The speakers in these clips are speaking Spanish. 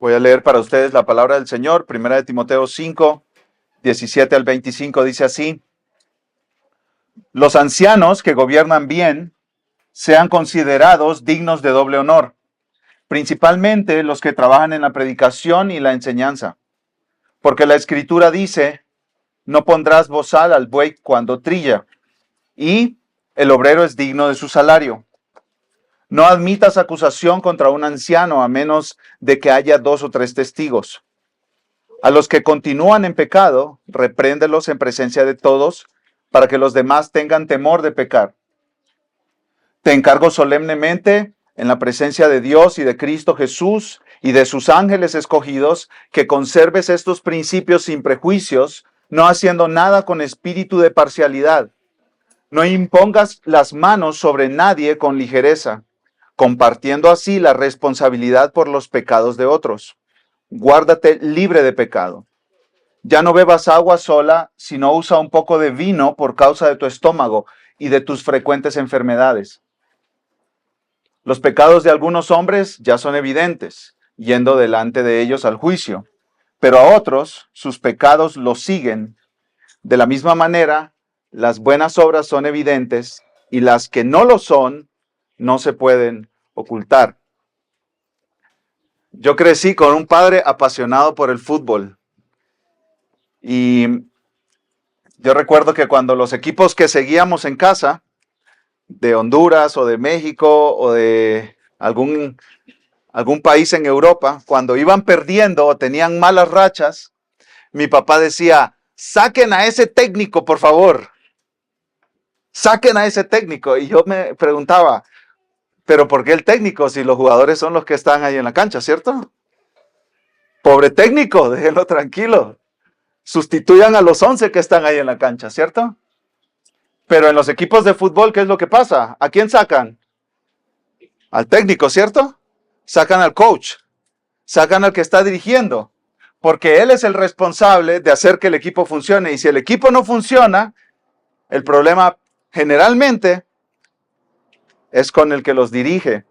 Voy a leer para ustedes la palabra del Señor. Primera de Timoteo 5, 17 al 25 dice así: Los ancianos que gobiernan bien sean considerados dignos de doble honor, principalmente los que trabajan en la predicación y la enseñanza. Porque la Escritura dice: no pondrás bozal al buey cuando trilla, y el obrero es digno de su salario. No admitas acusación contra un anciano a menos de que haya 2 o 3 testigos. A los que continúan en pecado, repréndelos en presencia de todos, para que los demás tengan temor de pecar. Te encargo solemnemente, en la presencia de Dios y de Cristo Jesús y de sus ángeles escogidos, que conserves estos principios sin prejuicios, no haciendo nada con espíritu de parcialidad. No impongas las manos sobre nadie con ligereza, compartiendo así la responsabilidad por los pecados de otros. Guárdate libre de pecado. Ya no bebas agua sola, sino usa un poco de vino por causa de tu estómago y de tus frecuentes enfermedades. Los pecados de algunos hombres ya son evidentes, yendo delante de ellos al juicio, pero a otros sus pecados los siguen. De la misma manera, las buenas obras son evidentes y las que no lo son no se pueden ocultar. Yo crecí con un padre apasionado por el fútbol y yo recuerdo que cuando los equipos que seguíamos en casa, de Honduras o de México o de algún país en Europa, cuando iban perdiendo o tenían malas rachas, mi papá decía: saquen a ese técnico, por favor. Saquen a ese técnico. Y yo me preguntaba, ¿pero por qué el técnico si los jugadores son los que están ahí en la cancha, cierto? Pobre técnico, déjenlo tranquilo. Sustituyan a los 11 que están ahí en la cancha, ¿cierto? Pero en los equipos de fútbol, ¿qué es lo que pasa? ¿A quién sacan? Al técnico, ¿cierto? Sacan al coach, sacan al que está dirigiendo, porque él es el responsable de hacer que el equipo funcione. Y si el equipo no funciona, el problema generalmente es con el que los dirige.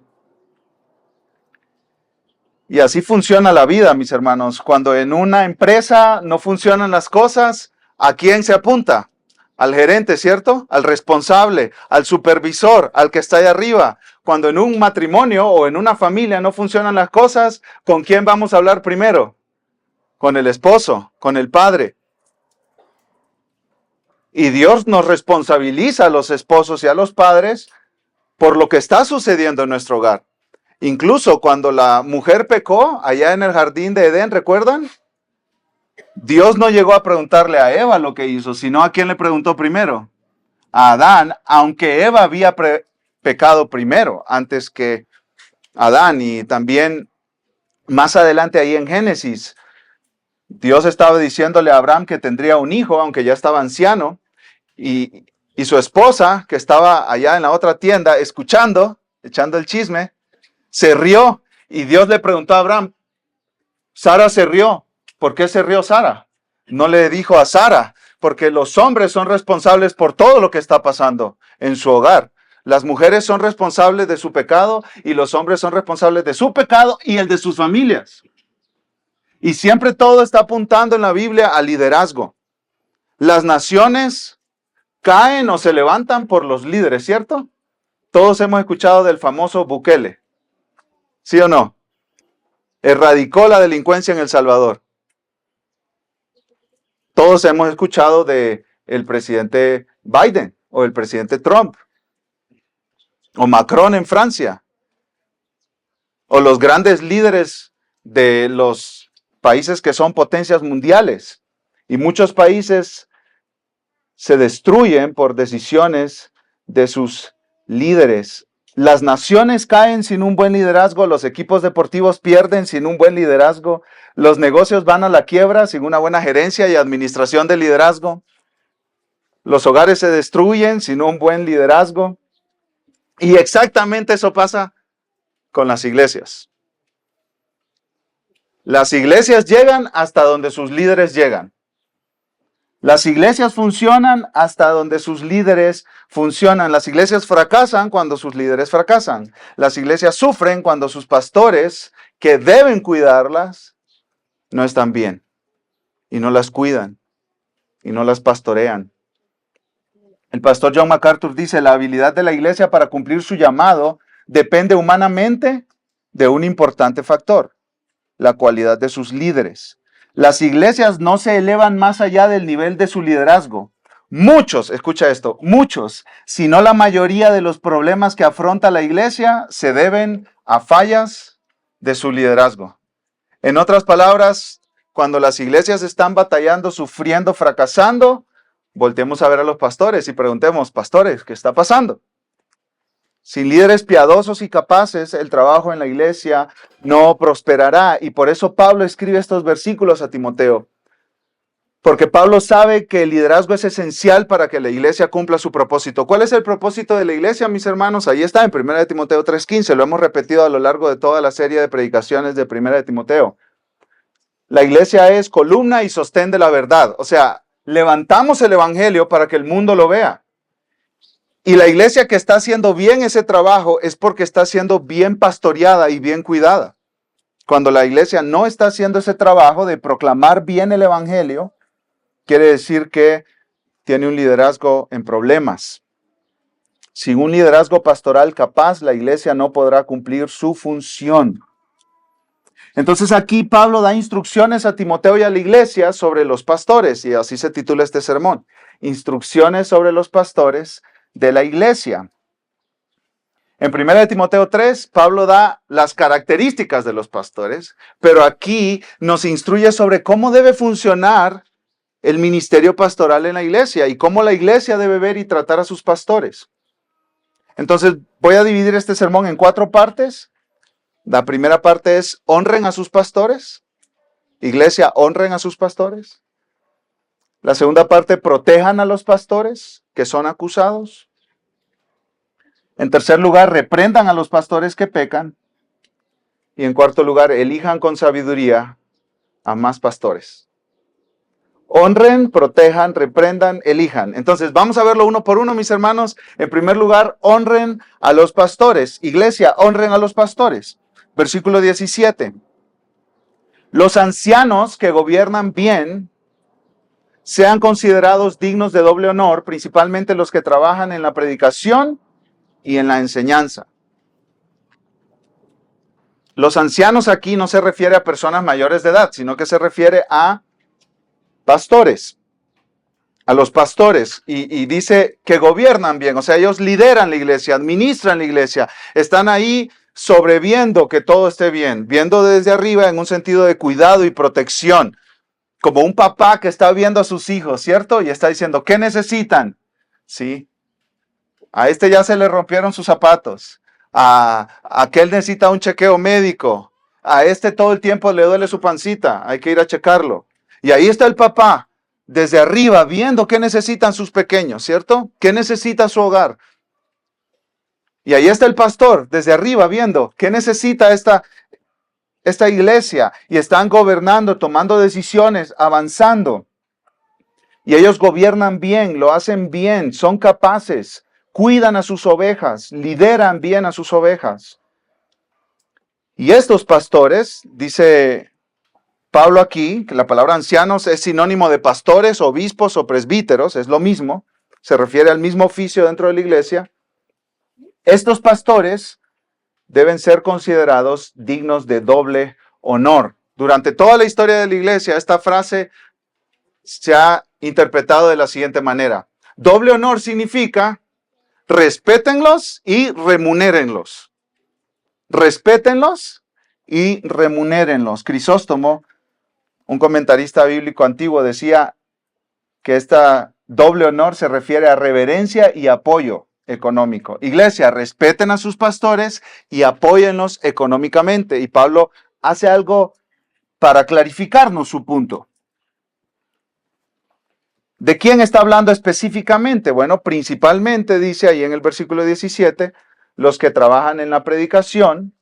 Y así funciona la vida, mis hermanos. Cuando en una empresa no funcionan las cosas, ¿a quién se apunta? Al gerente, ¿cierto? Al responsable, al supervisor, al que está ahí arriba. Cuando en un matrimonio o en una familia no funcionan las cosas, ¿con quién vamos a hablar primero? Con el esposo, con el padre. Y Dios nos responsabiliza a los esposos y a los padres por lo que está sucediendo en nuestro hogar. Incluso cuando la mujer pecó allá en el jardín de Edén, ¿recuerdan? Dios no llegó a preguntarle a Eva lo que hizo, sino ¿a quién le preguntó primero? A Adán, aunque Eva había pecado primero, antes que Adán. Y también más adelante ahí en Génesis, Dios estaba diciéndole a Abraham que tendría un hijo, aunque ya estaba anciano, y su esposa, que estaba allá en la otra tienda, escuchando, echando el chisme, se rió, y Dios le preguntó a Abraham, Sara se rió. ¿Por qué se rió Sara? No le dijo a Sara, porque los hombres son responsables por todo lo que está pasando en su hogar. Las mujeres son responsables de su pecado y los hombres son responsables de su pecado y el de sus familias. Y siempre todo está apuntando en la Biblia al liderazgo. Las naciones caen o se levantan por los líderes, ¿cierto? Todos hemos escuchado del famoso Bukele, ¿sí o no? Erradicó la delincuencia en El Salvador. Todos hemos escuchado del presidente Biden o el presidente Trump o Macron en Francia o los grandes líderes de los países que son potencias mundiales. Y muchos países se destruyen por decisiones de sus líderes. Las naciones caen sin un buen liderazgo, los equipos deportivos pierden sin un buen liderazgo, los negocios van a la quiebra sin una buena gerencia y administración de liderazgo, los hogares se destruyen sin un buen liderazgo. Y exactamente eso pasa con las iglesias. Las iglesias llegan hasta donde sus líderes llegan. Las iglesias funcionan hasta donde sus líderes funcionan. Las iglesias fracasan cuando sus líderes fracasan. Las iglesias sufren cuando sus pastores que deben cuidarlas, no están bien. Y no las cuidan. Y no las pastorean. El pastor John MacArthur dice, la habilidad de la iglesia para cumplir su llamado depende humanamente de un importante factor, la cualidad de sus líderes. Las iglesias no se elevan más allá del nivel de su liderazgo. Muchos, escucha esto, muchos, si no la mayoría de los problemas que afronta la iglesia se deben a fallas de su liderazgo. En otras palabras, cuando las iglesias están batallando, sufriendo, fracasando, volteemos a ver a los pastores y preguntemos, pastores, ¿qué está pasando? Sin líderes piadosos y capaces, el trabajo en la iglesia no prosperará. Y por eso Pablo escribe estos versículos a Timoteo. Porque Pablo sabe que el liderazgo es esencial para que la iglesia cumpla su propósito. ¿Cuál es el propósito de la iglesia, mis hermanos? Ahí está, en 1 Timoteo 3:15. Lo hemos repetido a lo largo de toda la serie de predicaciones de 1 Timoteo. La iglesia es columna y sostén de la verdad. O sea, levantamos el evangelio para que el mundo lo vea. Y la iglesia que está haciendo bien ese trabajo es porque está siendo bien pastoreada y bien cuidada. Cuando la iglesia no está haciendo ese trabajo de proclamar bien el evangelio, quiere decir que tiene un liderazgo en problemas. Sin un liderazgo pastoral capaz, la iglesia no podrá cumplir su función. Entonces aquí Pablo da instrucciones a Timoteo y a la iglesia sobre los pastores, y así se titula este sermón. Instrucciones sobre los pastores de la iglesia. En 1 Timoteo 3, Pablo da las características de los pastores, pero aquí nos instruye sobre cómo debe funcionar el ministerio pastoral en la iglesia y cómo la iglesia debe ver y tratar a sus pastores. Entonces, voy a dividir este sermón en 4 partes. La primera parte es, honren a sus pastores. Iglesia, honren a sus pastores. La segunda parte, protejan a los pastores que son acusados. En tercer lugar, reprendan a los pastores que pecan. Y en cuarto lugar, elijan con sabiduría a más pastores. Honren, protejan, reprendan, elijan. Entonces, vamos a verlo uno por uno, mis hermanos. En primer lugar, honren a los pastores. Iglesia, honren a los pastores. Versículo 17. Los ancianos que gobiernan bien sean considerados dignos de doble honor, principalmente los que trabajan en la predicación y en la enseñanza. Los ancianos aquí no se refiere a personas mayores de edad, sino que se refiere a pastores, a los pastores, y dice que gobiernan bien, o sea, ellos lideran la iglesia, administran la iglesia, están ahí sobreviendo que todo esté bien, viendo desde arriba en un sentido de cuidado y protección, como un papá que está viendo a sus hijos, ¿cierto? Y está diciendo, ¿qué necesitan? Sí. A este ya se le rompieron sus zapatos. A aquel necesita un chequeo médico. A este todo el tiempo le duele su pancita. Hay que ir a checarlo. Y ahí está el papá, desde arriba, viendo qué necesitan sus pequeños, ¿cierto? ¿Qué necesita su hogar? Y ahí está el pastor, desde arriba, viendo qué necesita esta iglesia. Y están gobernando, tomando decisiones, avanzando. Y ellos gobiernan bien, lo hacen bien, son capaces. Cuidan a sus ovejas, lideran bien a sus ovejas. Y estos pastores, dice Pablo aquí, que la palabra ancianos es sinónimo de pastores, obispos o presbíteros, es lo mismo, se refiere al mismo oficio dentro de la iglesia. Estos pastores deben ser considerados dignos de doble honor. Durante toda la historia de la iglesia, esta frase se ha interpretado de la siguiente manera. Doble honor significa respétenlos y remunérenlos. Respétenlos y remunérenlos. Crisóstomo, un comentarista bíblico antiguo, decía que esta doble honor se refiere a reverencia y apoyo económico. Iglesia, respeten a sus pastores y apóyenlos económicamente. Y Pablo hace algo para clarificarnos su punto. ¿De quién está hablando específicamente? Bueno, principalmente dice ahí en el versículo 17, los que trabajan en la predicación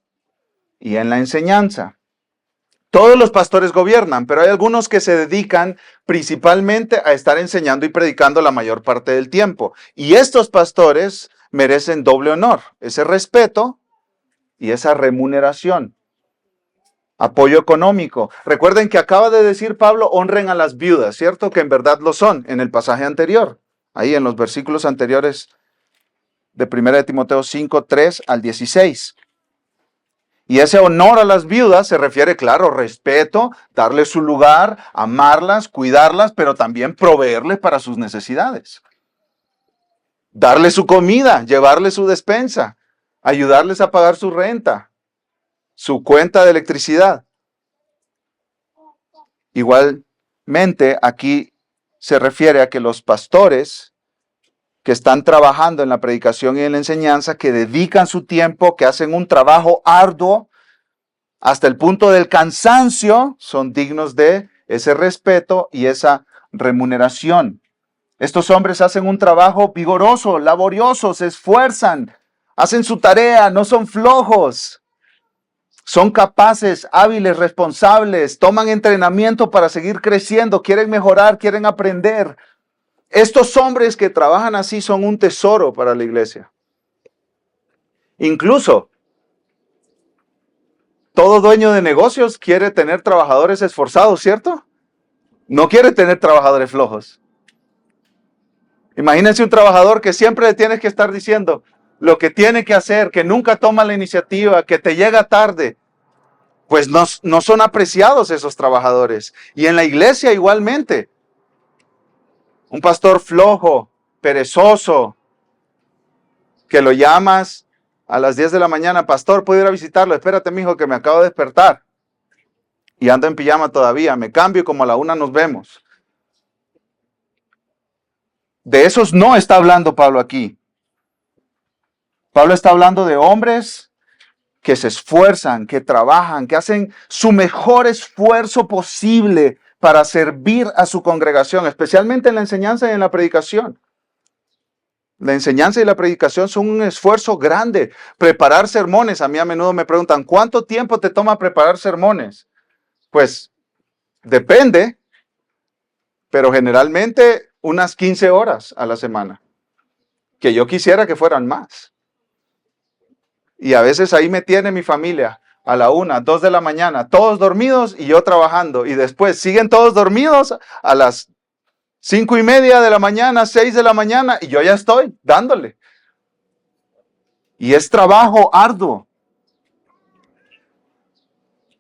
y en la enseñanza. Todos los pastores gobiernan, pero hay algunos que se dedican principalmente a estar enseñando y predicando la mayor parte del tiempo. Y estos pastores merecen doble honor, ese respeto y esa remuneración. apoyo económico. Recuerden que acaba de decir Pablo, honren a las viudas, ¿cierto? Que en verdad lo son, en el pasaje anterior, ahí en los versículos anteriores de 1 Timoteo 5, 3 al 16. Y ese honor a las viudas se refiere, claro, respeto, darles su lugar, amarlas, cuidarlas, pero también proveerles para sus necesidades. Darles su comida, llevarles su despensa, ayudarles a pagar su renta, su cuenta de electricidad. Igualmente, aquí se refiere a que los pastores que están trabajando en la predicación y en la enseñanza, que dedican su tiempo, que hacen un trabajo arduo hasta el punto del cansancio, son dignos de ese respeto y esa remuneración. Estos hombres hacen un trabajo vigoroso, laborioso, se esfuerzan, hacen su tarea, no son flojos. Son capaces, hábiles, responsables, toman entrenamiento para seguir creciendo, quieren mejorar, quieren aprender. Estos hombres que trabajan así son un tesoro para la iglesia. Incluso, todo dueño de negocios quiere tener trabajadores esforzados, ¿cierto? No quiere tener trabajadores flojos. Imagínense un trabajador que siempre le tienes que estar diciendo lo que tiene que hacer, que nunca toma la iniciativa, que te llega tarde. Pues no son apreciados esos trabajadores. Y en la iglesia igualmente. Un pastor flojo, perezoso, que lo llamas a las 10 de la mañana, pastor, ¿puedo ir a visitarlo? Espérate, mijo, que me acabo de despertar. Y ando en pijama todavía, me cambio y como a la 1 nos vemos. De esos no está hablando Pablo aquí. Pablo está hablando de hombres que se esfuerzan, que trabajan, que hacen su mejor esfuerzo posible para servir a su congregación, especialmente en la enseñanza y en la predicación. La enseñanza y la predicación son un esfuerzo grande. Preparar sermones, a mí a menudo me preguntan, ¿cuánto tiempo te toma preparar sermones? Pues depende, pero generalmente unas 15 horas a la semana, que yo quisiera que fueran más. Y a veces ahí me tiene mi familia a la 1, 2 de la mañana, todos dormidos y yo trabajando. Y después siguen todos dormidos a las 5:30 de la mañana, 6 de la mañana, y yo ya estoy dándole. Y es trabajo arduo.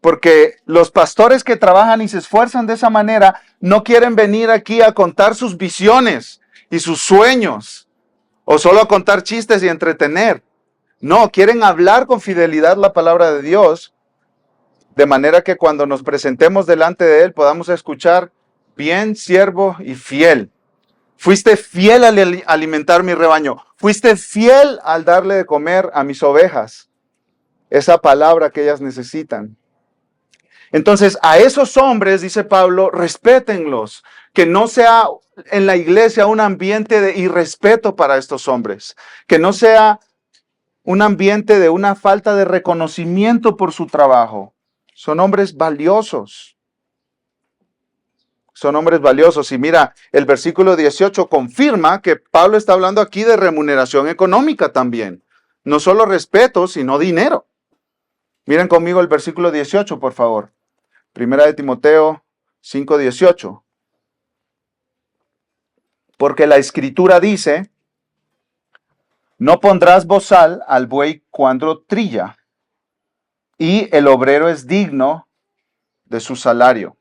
Porque los pastores que trabajan y se esfuerzan de esa manera no quieren venir aquí a contar sus visiones y sus sueños, o solo a contar chistes y entretener. No, quieren hablar con fidelidad la palabra de Dios, de manera que cuando nos presentemos delante de Él podamos escuchar, bien, siervo y fiel. Fuiste fiel al alimentar mi rebaño. Fuiste fiel al darle de comer a mis ovejas. Esa palabra que ellas necesitan. Entonces, a esos hombres, dice Pablo, respétenlos. Que no sea en la iglesia un ambiente de irrespeto para estos hombres. Que no sea un ambiente de una falta de reconocimiento por su trabajo. Son hombres valiosos. Son hombres valiosos. Y mira, el versículo 18 confirma que Pablo está hablando aquí de remuneración económica también. No solo respeto, sino dinero. Miren conmigo el versículo 18, por favor. 1 Timoteo 5:18. Porque la escritura dice, no pondrás bozal al buey cuando trilla, y el obrero es digno de su salario.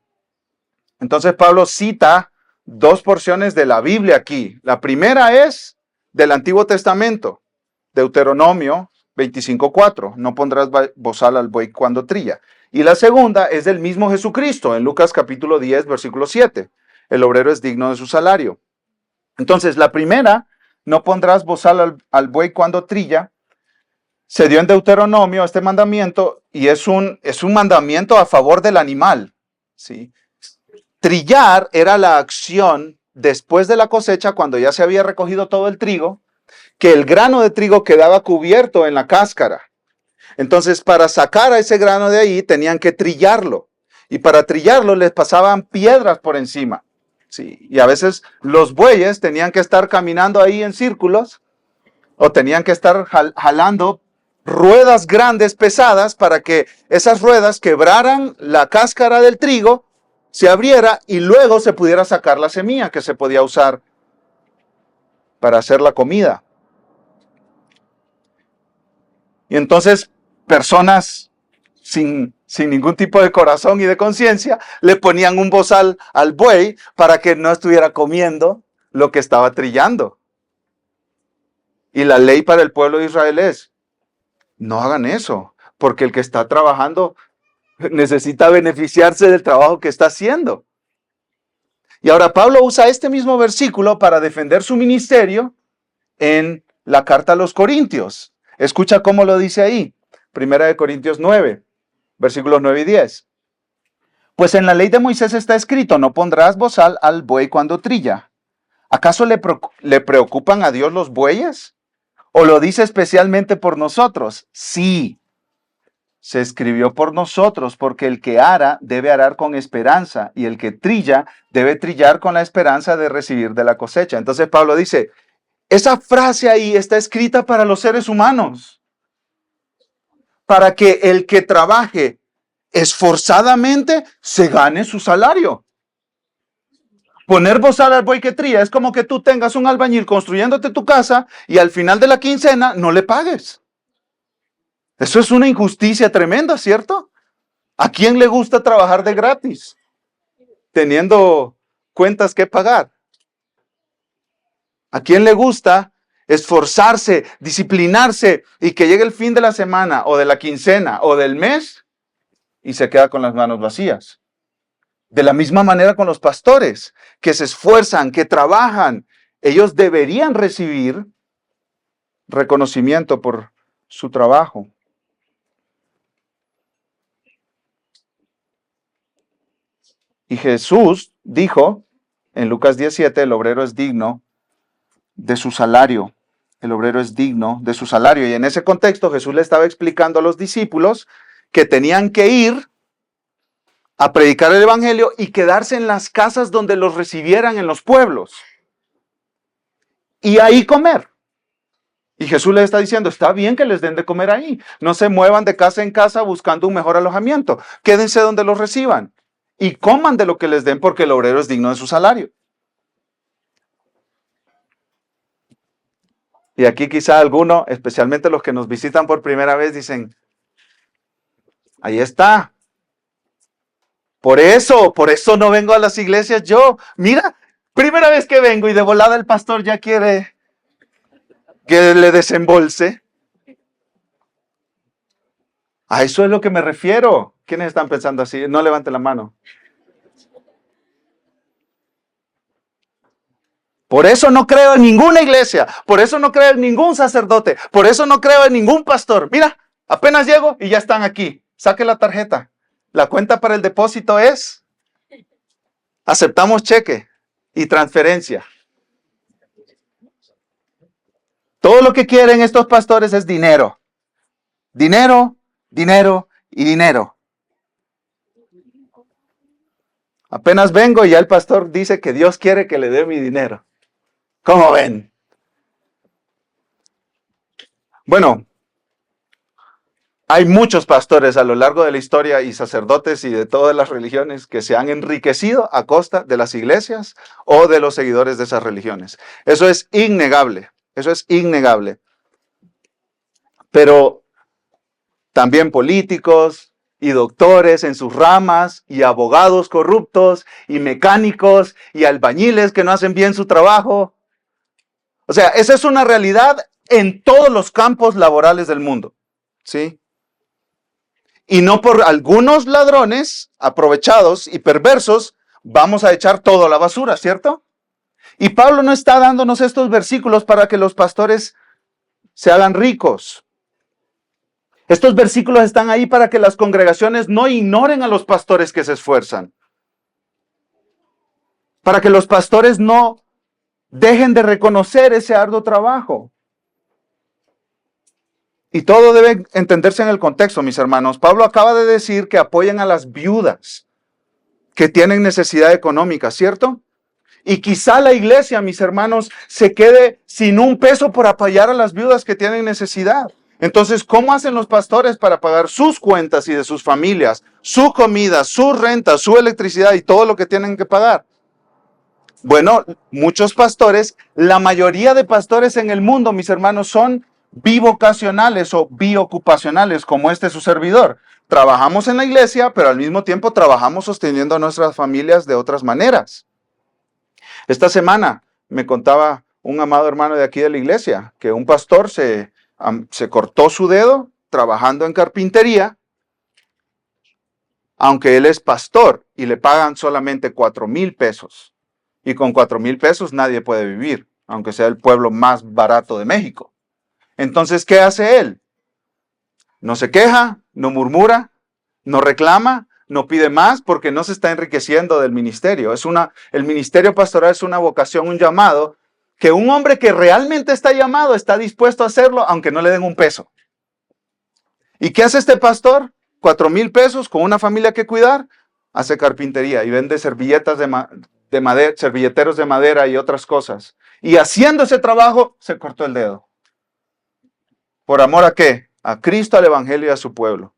Entonces Pablo cita dos porciones de la Biblia aquí. La primera es del Antiguo Testamento, Deuteronomio 25:4, no pondrás bozal al buey cuando trilla. Y la segunda es del mismo Jesucristo, en Lucas capítulo 10, versículo 7. El obrero es digno de su salario. Entonces, la primera, no pondrás bozal al buey cuando trilla, se dio en Deuteronomio este mandamiento y es un mandamiento a favor del animal, ¿sí? Trillar era la acción después de la cosecha, cuando ya se había recogido todo el trigo, que el grano de trigo quedaba cubierto en la cáscara. Entonces, para sacar a ese grano de ahí, tenían que trillarlo. Y para trillarlo les pasaban piedras por encima. Sí, y a veces los bueyes tenían que estar caminando ahí en círculos o tenían que estar jalando ruedas grandes, pesadas, para que esas ruedas quebraran la cáscara del trigo, se abriera y luego se pudiera sacar la semilla que se podía usar para hacer la comida. Y entonces personas sin ningún tipo de corazón y de conciencia le ponían un bozal al buey para que no estuviera comiendo lo que estaba trillando. Y la ley para el pueblo de Israel es: no hagan eso, porque el que está trabajando necesita beneficiarse del trabajo que está haciendo. Y ahora Pablo usa este mismo versículo para defender su ministerio en la carta a los Corintios. Escucha cómo lo dice ahí. 1 Corintios 9, versículos 9 y 10. Pues en la ley de Moisés está escrito: no pondrás bozal al buey cuando trilla. ¿Acaso le preocupan a Dios los bueyes? ¿O lo dice especialmente por nosotros? Sí, se escribió por nosotros, porque el que ara debe arar con esperanza, y el que trilla debe trillar con la esperanza de recibir de la cosecha. Entonces Pablo dice, esa frase ahí está escrita para los seres humanos, para que el que trabaje esforzadamente se gane su salario. Poner bozal al buey que trilla es como que tú tengas un albañil construyéndote tu casa y al final de la quincena no le pagues. Eso es una injusticia tremenda, ¿cierto? ¿A quién le gusta trabajar de gratis, teniendo cuentas que pagar? ¿A quién le gusta esforzarse, disciplinarse y que llegue el fin de la semana o de la quincena o del mes y se queda con las manos vacías? De la misma manera con los pastores, que se esfuerzan, que trabajan. Ellos deberían recibir reconocimiento por su trabajo. Y Jesús dijo en Lucas 17, el obrero es digno de su salario. El obrero es digno de su salario. Y en ese contexto Jesús le estaba explicando a los discípulos que tenían que ir a predicar el evangelio y quedarse en las casas donde los recibieran en los pueblos. Y ahí comer. Y Jesús les está diciendo, está bien que les den de comer ahí. No se muevan de casa en casa buscando un mejor alojamiento. Quédense donde los reciban. Y coman de lo que les den, porque el obrero es digno de su salario. Y aquí quizá alguno, especialmente los que nos visitan por primera vez, dicen, ahí está. Por eso no vengo a las iglesias yo. Mira, primera vez que vengo y de volada el pastor ya quiere que le desembolse. A eso es lo que me refiero. ¿Quiénes están pensando así? No levanten la mano. Por eso no creo en ninguna iglesia. Por eso no creo en ningún sacerdote. Por eso no creo en ningún pastor. Mira, apenas llego y ya están aquí. Saque la tarjeta. La cuenta para el depósito es, aceptamos cheque y transferencia. Todo lo que quieren estos pastores es dinero. Dinero, dinero y dinero. Apenas vengo y ya el pastor dice que Dios quiere que le dé mi dinero. ¿Cómo ven? Bueno, hay muchos pastores a lo largo de la historia y sacerdotes y de todas las religiones que se han enriquecido a costa de las iglesias o de los seguidores de esas religiones. Eso es innegable. Eso es innegable. Pero también políticos y doctores en sus ramas y abogados corruptos y mecánicos y albañiles que no hacen bien su trabajo. O sea, esa es una realidad en todos los campos laborales del mundo, ¿sí? Y no por algunos ladrones aprovechados y perversos vamos a echar todo a la basura, ¿cierto? Y Pablo no está dándonos estos versículos para que los pastores se hagan ricos. Estos versículos están ahí para que las congregaciones no ignoren a los pastores que se esfuerzan. Para que los pastores no dejen de reconocer ese arduo trabajo. Y todo debe entenderse en el contexto, mis hermanos. Pablo acaba de decir que apoyen a las viudas que tienen necesidad económica, ¿cierto? Y quizá la iglesia, mis hermanos, se quede sin un peso por apoyar a las viudas que tienen necesidad. Entonces, ¿cómo hacen los pastores para pagar sus cuentas y de sus familias, su comida, su renta, su electricidad y todo lo que tienen que pagar? Bueno, muchos pastores, la mayoría de pastores en el mundo, mis hermanos, son bivocacionales o biocupacionales, como su servidor. Trabajamos en la iglesia, pero al mismo tiempo trabajamos sosteniendo a nuestras familias de otras maneras. Esta semana me contaba un amado hermano de aquí de la iglesia que un pastor se cortó su dedo trabajando en carpintería, aunque él es pastor y le pagan solamente 4,000 pesos. Y con 4,000 pesos nadie puede vivir, aunque sea el pueblo más barato de México. Entonces, ¿qué hace él? No se queja, no murmura, no reclama, no pide más porque no se está enriqueciendo del ministerio. El ministerio pastoral es una vocación, un llamado, que un hombre que realmente está llamado está dispuesto a hacerlo aunque no le den un peso. ¿Y qué hace este pastor? 4,000 pesos con una familia que cuidar, hace carpintería y vende servilletas de madera, servilleteros de madera y otras cosas. Y haciendo ese trabajo, se cortó el dedo. ¿Por amor a qué? A Cristo, al Evangelio y a su pueblo.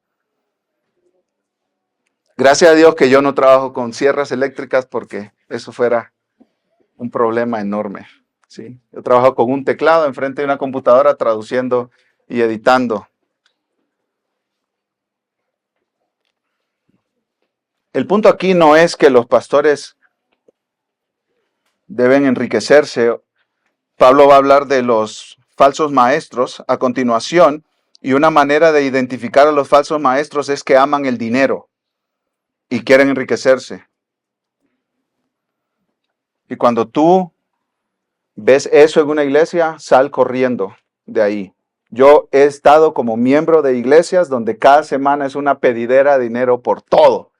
Gracias a Dios que yo no trabajo con sierras eléctricas porque eso fuera un problema enorme. ¿Sí? Yo trabajo con un teclado enfrente de una computadora traduciendo y editando. El punto aquí no es que los pastores deben enriquecerse. Pablo va a hablar de los falsos maestros a continuación, y una manera de identificar a los falsos maestros es que aman el dinero y quieren enriquecerse. Y cuando tú ves eso en una iglesia, sal corriendo de ahí. Yo he estado como miembro de iglesias donde cada semana es una pedidera de dinero por todo.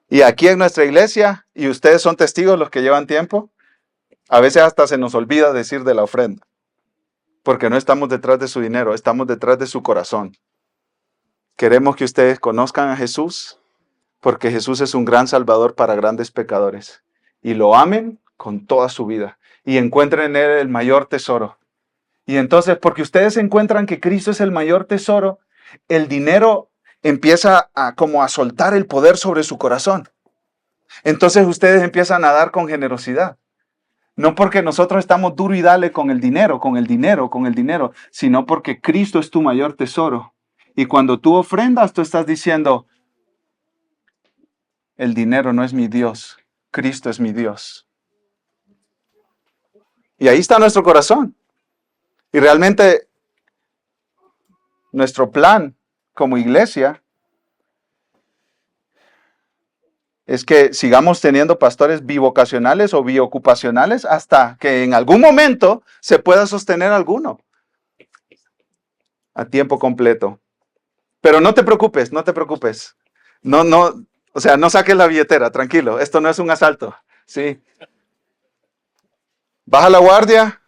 Y aquí en nuestra iglesia, y ustedes son testigos los que llevan tiempo, a veces hasta se nos olvida decir de la ofrenda. Porque no estamos detrás de su dinero, estamos detrás de su corazón. Queremos que ustedes conozcan a Jesús, porque Jesús es un gran salvador para grandes pecadores. Y lo amen con toda su vida. Y encuentren en Él el mayor tesoro. Y entonces, porque ustedes encuentran que Cristo es el mayor tesoro, el dinero empieza como a soltar el poder sobre su corazón. Entonces ustedes empiezan a dar con generosidad. No porque nosotros estamos duro y dale con el dinero, sino porque Cristo es tu mayor tesoro. Y cuando tú ofrendas, tú estás diciendo, el dinero no es mi Dios, Cristo es mi Dios. Y ahí está nuestro corazón. Y realmente nuestro plan como iglesia es que sigamos teniendo pastores bivocacionales o biocupacionales hasta que en algún momento se pueda sostener alguno a tiempo completo. Pero no te preocupes. No saques la billetera, tranquilo. Esto no es un asalto, ¿sí? Baja la guardia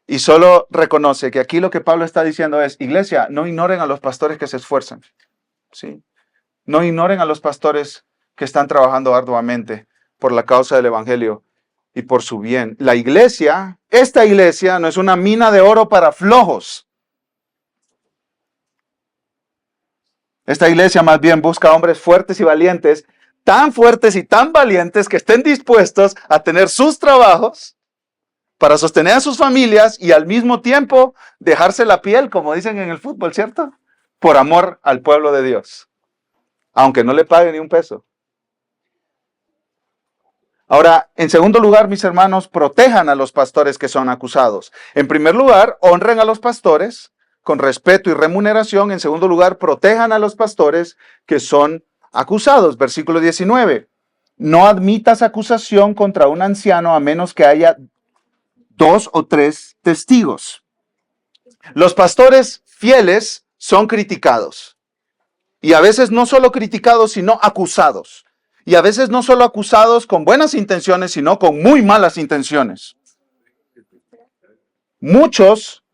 y solo reconoce que aquí lo que Pablo está diciendo es, iglesia, no ignoren a los pastores que se esfuerzan, ¿sí? No ignoren a los pastores que están trabajando arduamente por la causa del evangelio y por su bien. La iglesia, esta iglesia no es una mina de oro para flojos. Esta iglesia más bien busca hombres fuertes y valientes, tan fuertes y tan valientes que estén dispuestos a tener sus trabajos para sostener a sus familias y al mismo tiempo dejarse la piel, como dicen en el fútbol, ¿cierto? Por amor al pueblo de Dios, aunque no le pague ni un peso. Ahora, en segundo lugar, mis hermanos, protejan a los pastores que son acusados. En primer lugar, honren a los pastores con respeto y remuneración. En segundo lugar, protejan a los pastores que son acusados. Versículo 19. No admitas acusación contra un anciano a menos que haya 2 o 3 testigos. Los pastores fieles son criticados. Y a veces no solo criticados, sino acusados. Y a veces no solo acusados con buenas intenciones, sino con muy malas intenciones. Muchos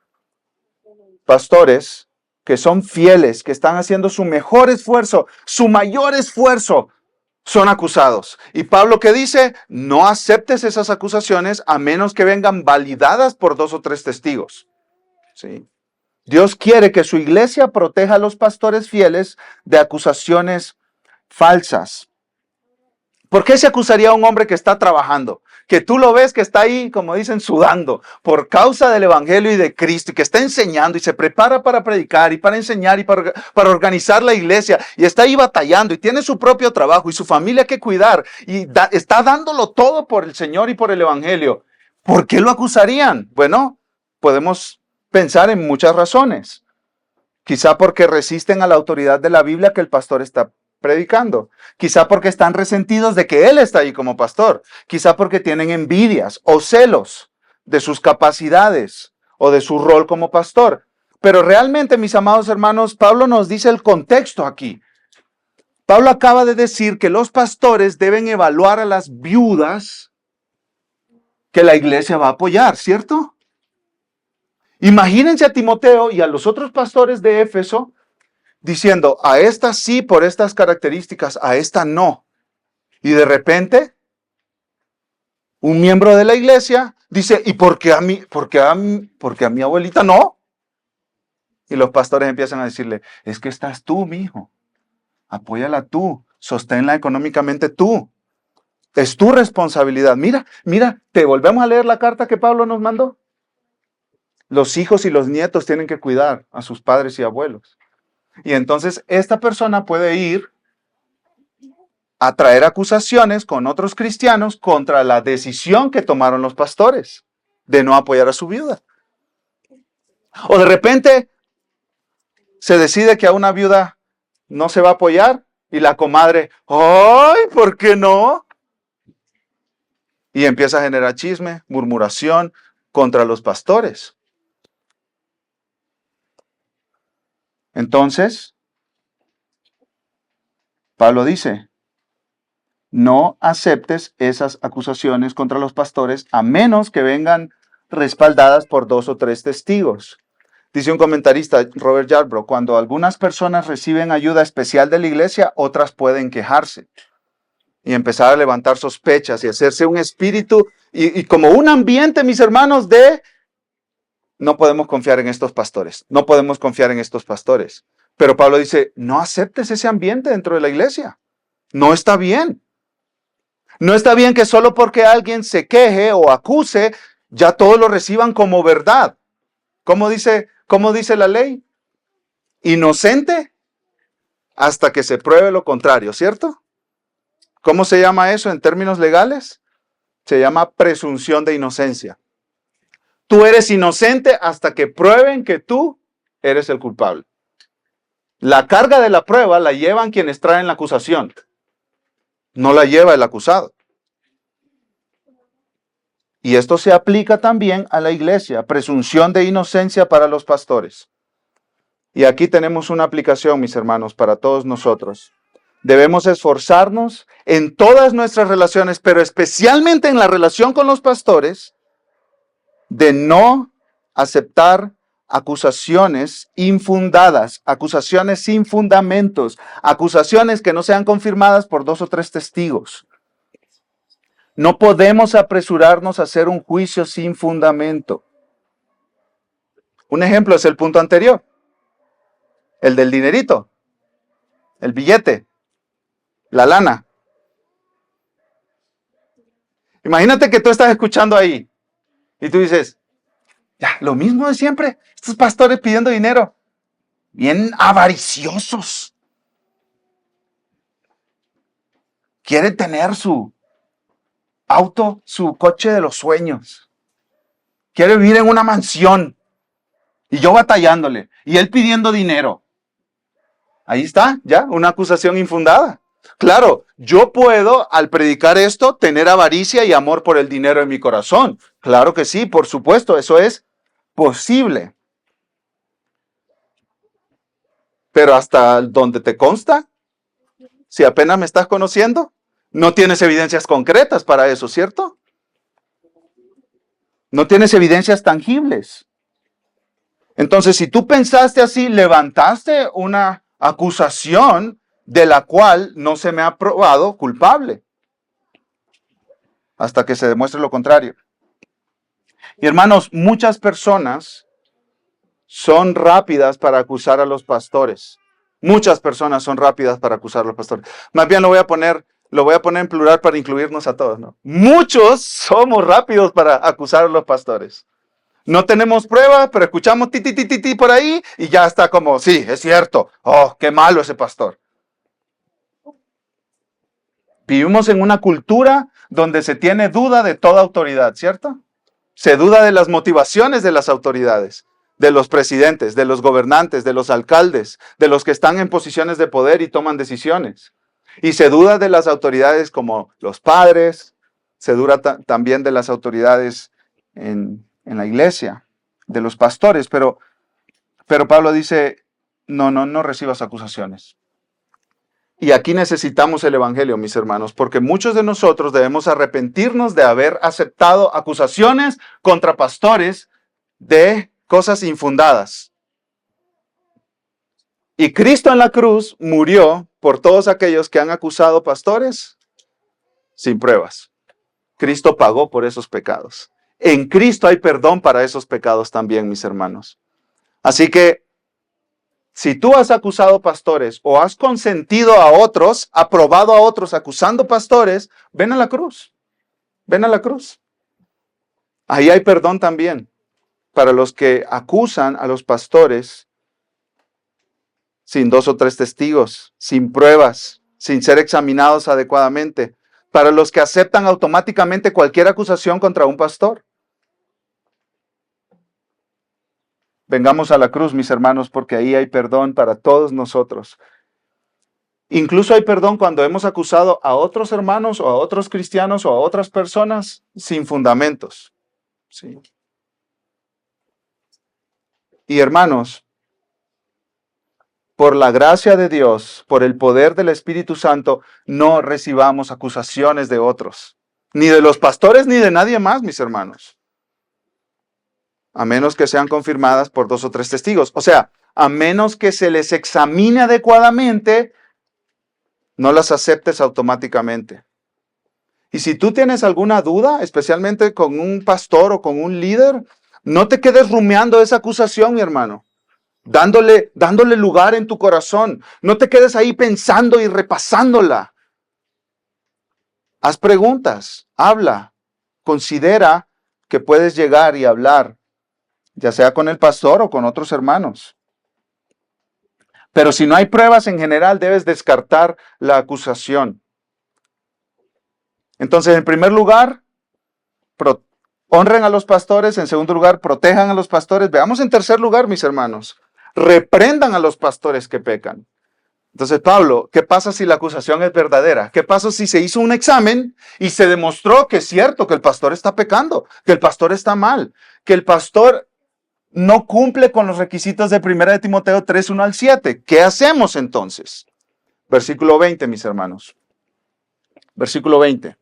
pastores que son fieles, que están haciendo su mejor esfuerzo, su mayor esfuerzo, son acusados. Y Pablo, ¿qué dice? No aceptes esas acusaciones a menos que vengan validadas por 2 o 3 testigos. ¿Sí? Dios quiere que su iglesia proteja a los pastores fieles de acusaciones falsas. ¿Por qué se acusaría a un hombre que está trabajando? Que tú lo ves que está ahí, como dicen, sudando por causa del evangelio y de Cristo, y que está enseñando y se prepara para predicar y para enseñar y para organizar la iglesia, y está ahí batallando y tiene su propio trabajo y su familia que cuidar y está dándolo todo por el Señor y por el evangelio. ¿Por qué lo acusarían? Bueno, podemos pensar en muchas razones. Quizá porque resisten a la autoridad de la Biblia que el pastor está predicando. Quizá porque están resentidos de que él está ahí como pastor. Quizá porque tienen envidias o celos de sus capacidades o de su rol como pastor. Pero realmente, mis amados hermanos, Pablo nos dice el contexto aquí. Pablo acaba de decir que los pastores deben evaluar a las viudas que la iglesia va a apoyar, ¿cierto? Imagínense a Timoteo y a los otros pastores de Éfeso diciendo, a esta sí por estas características, a esta no. Y de repente, un miembro de la iglesia dice, ¿y por qué a mi abuelita no? Y los pastores empiezan a decirle, es que estás tú, mijo. Apóyala tú, sosténla económicamente tú. Es tu responsabilidad. Mira, te volvemos a leer la carta que Pablo nos mandó. Los hijos y los nietos tienen que cuidar a sus padres y abuelos. Y entonces esta persona puede ir a traer acusaciones con otros cristianos contra la decisión que tomaron los pastores de no apoyar a su viuda. O de repente se decide que a una viuda no se va a apoyar y la comadre, ¡ay! ¿Por qué no? Y empieza a generar chisme, murmuración contra los pastores. Entonces, Pablo dice, no aceptes esas acusaciones contra los pastores a menos que vengan respaldadas por 2 o 3 testigos. Dice un comentarista, Robert Yarbrough, cuando algunas personas reciben ayuda especial de la iglesia, otras pueden quejarse y empezar a levantar sospechas y hacerse un espíritu y como un ambiente, mis hermanos, de no podemos confiar en estos pastores, no podemos confiar en estos pastores. Pero Pablo dice, no aceptes ese ambiente dentro de la iglesia. No está bien. No está bien que solo porque alguien se queje o acuse, ya todos lo reciban como verdad. ¿Cómo dice la ley? Inocente hasta que se pruebe lo contrario, ¿cierto? ¿Cómo se llama eso en términos legales? Se llama presunción de inocencia. Tú eres inocente hasta que prueben que tú eres el culpable. La carga de la prueba la llevan quienes traen la acusación. No la lleva el acusado. Y esto se aplica también a la iglesia, presunción de inocencia para los pastores. Y aquí tenemos una aplicación, mis hermanos, para todos nosotros. Debemos esforzarnos en todas nuestras relaciones, pero especialmente en la relación con los pastores, de no aceptar acusaciones infundadas, acusaciones sin fundamentos, acusaciones que no sean confirmadas por 2 o 3 testigos. No podemos apresurarnos a hacer un juicio sin fundamento. Un ejemplo es el punto anterior, el del dinerito, el billete, la lana. Imagínate que tú estás escuchando ahí y tú dices, ya, lo mismo de siempre, estos pastores pidiendo dinero, bien avariciosos. Quieren tener su auto, su coche de los sueños. Quiere vivir en una mansión. Y yo batallándole. Y él pidiendo dinero. Ahí está, ya, una acusación infundada. Claro, yo puedo, al predicar esto, tener avaricia y amor por el dinero en mi corazón. Claro que sí, por supuesto, eso es posible. Pero hasta donde te consta, si apenas me estás conociendo, no tienes evidencias concretas para eso, ¿cierto? No tienes evidencias tangibles. Entonces, si tú pensaste así, levantaste una acusación de la cual no se me ha probado culpable, hasta que se demuestre lo contrario. Y hermanos, muchas personas son rápidas para acusar a los pastores. Muchas personas son rápidas para acusar a los pastores. Más bien lo voy a poner en plural para incluirnos a todos, ¿no? Muchos somos rápidos para acusar a los pastores. No tenemos prueba, pero escuchamos ti, ti, ti, ti, ti por ahí y ya está como, sí, es cierto. Oh, qué malo ese pastor. Vivimos en una cultura donde se tiene duda de toda autoridad, ¿cierto? Se duda de las motivaciones de las autoridades, de los presidentes, de los gobernantes, de los alcaldes, de los que están en posiciones de poder y toman decisiones. Y se duda de las autoridades como los padres, se duda también de las autoridades en la iglesia, de los pastores. Pero Pablo dice, no recibas acusaciones. Y aquí necesitamos el evangelio, mis hermanos, porque muchos de nosotros debemos arrepentirnos de haber aceptado acusaciones contra pastores de cosas infundadas. Y Cristo en la cruz murió por todos aquellos que han acusado pastores sin pruebas. Cristo pagó por esos pecados. En Cristo hay perdón para esos pecados también, mis hermanos. Así que, si tú has acusado pastores o has consentido a otros, aprobado a otros acusando pastores, ven a la cruz. Ven a la cruz. Ahí hay perdón también para los que acusan a los pastores sin 2 o 3 testigos, sin pruebas, sin ser examinados adecuadamente, para los que aceptan automáticamente cualquier acusación contra un pastor. Vengamos a la cruz, mis hermanos, porque ahí hay perdón para todos nosotros. Incluso hay perdón cuando hemos acusado a otros hermanos o a otros cristianos o a otras personas sin fundamentos. ¿Sí? Y hermanos, por la gracia de Dios, por el poder del Espíritu Santo, no recibamos acusaciones de otros, ni de los pastores ni de nadie más, mis hermanos. A menos que sean confirmadas por 2 o 3 testigos. O sea, a menos que se les examine adecuadamente, no las aceptes automáticamente. Y si tú tienes alguna duda, especialmente con un pastor o con un líder, no te quedes rumiando esa acusación, mi hermano. Dándole lugar en tu corazón. No te quedes ahí pensando y repasándola. Haz preguntas, habla, considera que puedes llegar y hablar, ya sea con el pastor o con otros hermanos. Pero si no hay pruebas en general, debes descartar la acusación. Entonces, en primer lugar, honren a los pastores. En segundo lugar, protejan a los pastores. Veamos en tercer lugar, mis hermanos, reprendan a los pastores que pecan. Entonces, Pablo, ¿qué pasa si la acusación es verdadera? ¿Qué pasa si se hizo un examen y se demostró que es cierto que el pastor está pecando, que el pastor está mal, que el pastor no cumple con los requisitos de 1 de Timoteo 3, 1 al 7. ¿Qué hacemos entonces? Versículo 20, mis hermanos. Versículo 20.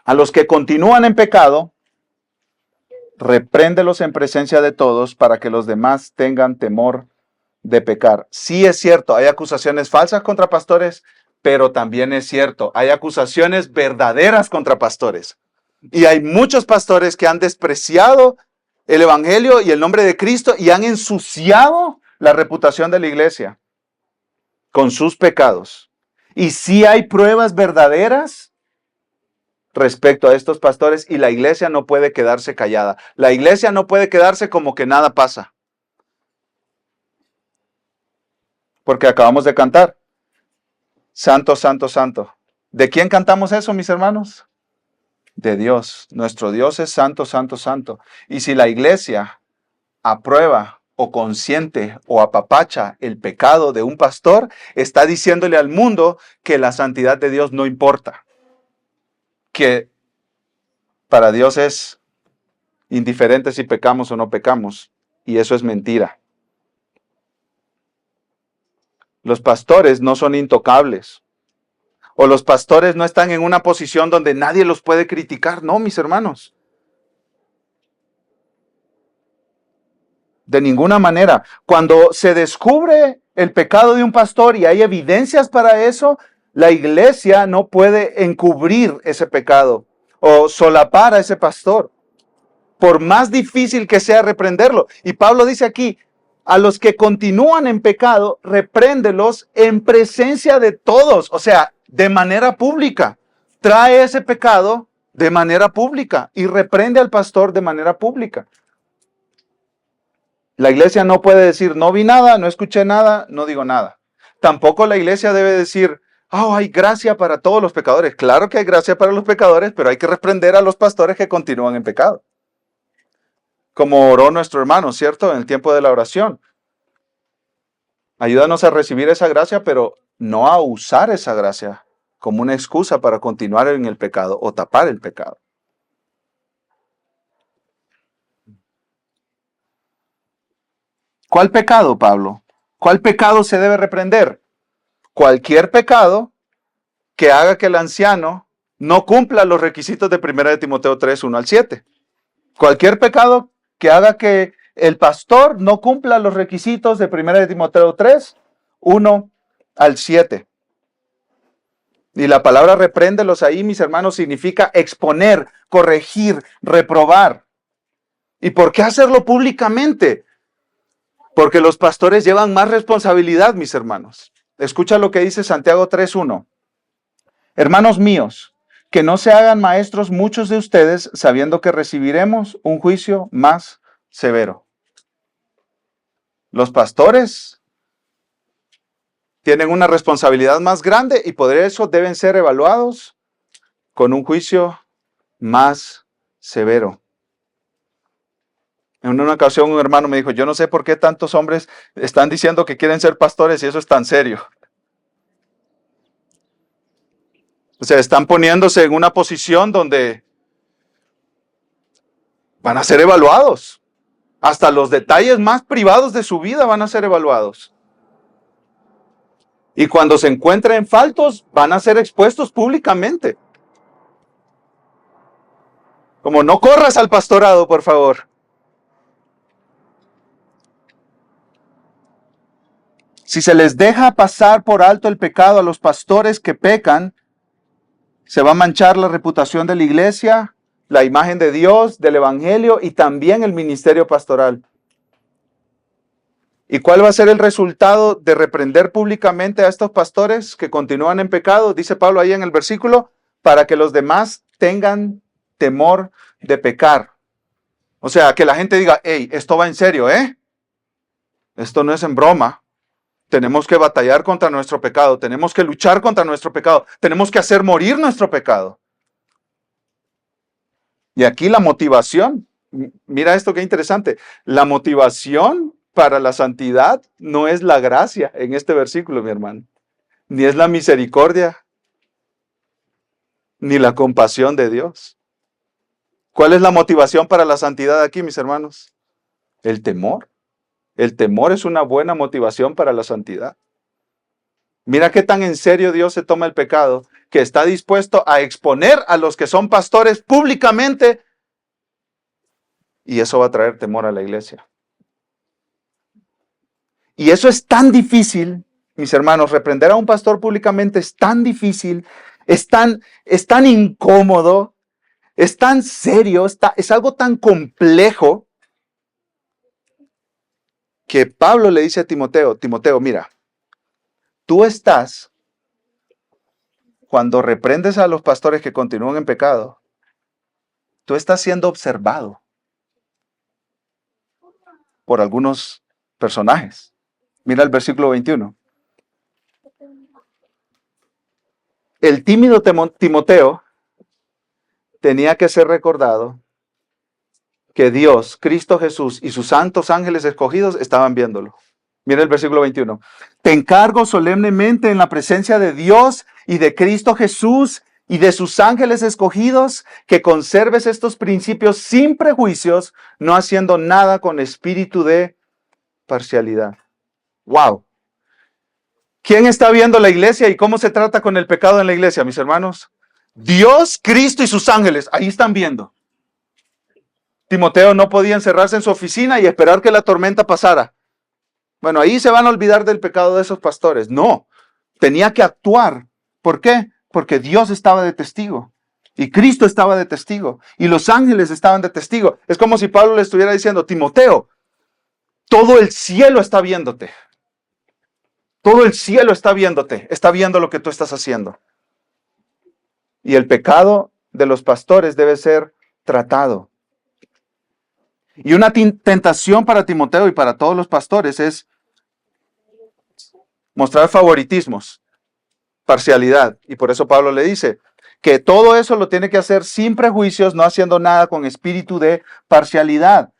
A los que continúan en pecado, repréndelos en presencia de todos para que los demás tengan temor de pecar. Sí es cierto, hay acusaciones falsas contra pastores, pero también es cierto, hay acusaciones verdaderas contra pastores. Y hay muchos pastores que han despreciado el evangelio y el nombre de Cristo y han ensuciado la reputación de la iglesia con sus pecados. Y sí hay pruebas verdaderas respecto a estos pastores y la iglesia no puede quedarse callada. La iglesia no puede quedarse como que nada pasa. Porque acabamos de cantar. Santo, santo, santo. ¿De quién cantamos eso, mis hermanos? De Dios. Nuestro Dios es santo, santo, santo. Y si la iglesia aprueba o consiente o apapacha el pecado de un pastor, está diciéndole al mundo que la santidad de Dios no importa. Que para Dios es indiferente si pecamos o no pecamos. Y eso es mentira. Los pastores no son intocables. O los pastores no están en una posición donde nadie los puede criticar. No, mis hermanos. De ninguna manera. Cuando se descubre el pecado de un pastor y hay evidencias para eso, la iglesia no puede encubrir ese pecado o solapar a ese pastor. por más difícil que sea reprenderlo. Y Pablo dice aquí, a los que continúan en pecado, repréndelos en presencia de todos, o sea, de manera pública. Trae ese pecado de manera pública y reprende al pastor de manera pública. La iglesia no puede decir, no vi nada, no escuché nada, no digo nada. Tampoco la iglesia debe decir, oh, hay gracia para todos los pecadores. Claro que hay gracia para los pecadores, pero hay que reprender a los pastores que continúan en pecado. Como oró nuestro hermano, ¿cierto? En el tiempo de la oración. Ayúdanos a recibir esa gracia, pero no a usar esa gracia como una excusa para continuar en el pecado o tapar el pecado. ¿Cuál pecado, Pablo? ¿Cuál pecado se debe reprender? Cualquier pecado que haga que el anciano no cumpla los requisitos de 1 de Timoteo 3, 1 al 7. Cualquier pecado que haga que el pastor no cumpla los requisitos de 1 de Timoteo 3, 1 al 7. Y la palabra repréndelos ahí, mis hermanos, significa exponer, corregir, reprobar. ¿Y por qué hacerlo públicamente? Porque los pastores llevan más responsabilidad, mis hermanos. Escucha lo que dice Santiago 3:1. Hermanos míos, que no se hagan maestros muchos de ustedes, sabiendo que recibiremos un juicio más severo. Los pastores tienen una responsabilidad más grande y por eso deben ser evaluados con un juicio más severo. En una ocasión un hermano me dijo, yo no sé por qué tantos hombres están diciendo que quieren ser pastores y eso es tan serio. O sea, están poniéndose en una posición donde van a ser evaluados. Hasta los detalles más privados de su vida van a ser evaluados. Y cuando se encuentren faltos, van a ser expuestos públicamente. Como no corras al pastorado, por favor. Si se les deja pasar por alto el pecado a los pastores que pecan, se va a manchar la reputación de la iglesia, la imagen de Dios, del evangelio y también el ministerio pastoral. ¿Y cuál va a ser el resultado de reprender públicamente a estos pastores que continúan en pecado? Dice Pablo ahí en el versículo, para que los demás tengan temor de pecar. O sea, que la gente diga, hey, esto va en serio, ¿eh? Esto no es en broma. Tenemos que batallar contra nuestro pecado, tenemos que luchar contra nuestro pecado, tenemos que hacer morir nuestro pecado. Y aquí la motivación, mira esto qué interesante, la motivación para la santidad no es la gracia en este versículo, mi hermano, ni es la misericordia, ni la compasión de Dios. ¿Cuál es la motivación para la santidad aquí, mis hermanos? El temor. El temor es una buena motivación para la santidad. Mira qué tan en serio Dios se toma el pecado, que está dispuesto a exponer a los que son pastores públicamente, y eso va a traer temor a la iglesia. Y eso es tan difícil, mis hermanos, reprender a un pastor públicamente es tan difícil, es tan incómodo, es tan serio, es algo tan complejo, que Pablo le dice a Timoteo, Timoteo, mira, tú estás, cuando reprendes a los pastores que continúan en pecado, tú estás siendo observado por algunos personajes. Mira el versículo 21. El tímido Timoteo tenía que ser recordado que Dios, Cristo Jesús y sus santos ángeles escogidos estaban viéndolo. Mira el versículo 21. Te encargo solemnemente en la presencia de Dios y de Cristo Jesús y de sus ángeles escogidos, que conserves estos principios sin prejuicios, no haciendo nada con espíritu de parcialidad. ¡Wow! ¿Quién está viendo la iglesia y cómo se trata con el pecado en la iglesia, mis hermanos? Dios, Cristo y sus ángeles, ahí están viendo. Timoteo no podía encerrarse en su oficina y esperar que la tormenta pasara. Bueno, ahí se van a olvidar del pecado de esos pastores. No, tenía que actuar. ¿Por qué? Porque Dios estaba de testigo. Y Cristo estaba de testigo. Y los ángeles estaban de testigo. Es como si Pablo le estuviera diciendo, Timoteo, todo el cielo está viéndote. Todo el cielo está viéndote. Está viendo lo que tú estás haciendo. Y el pecado de los pastores debe ser tratado. Y una tentación para Timoteo y para todos los pastores es mostrar favoritismos, parcialidad. Y por eso Pablo le dice que todo eso lo tiene que hacer sin prejuicios, no haciendo nada con espíritu de parcialidad.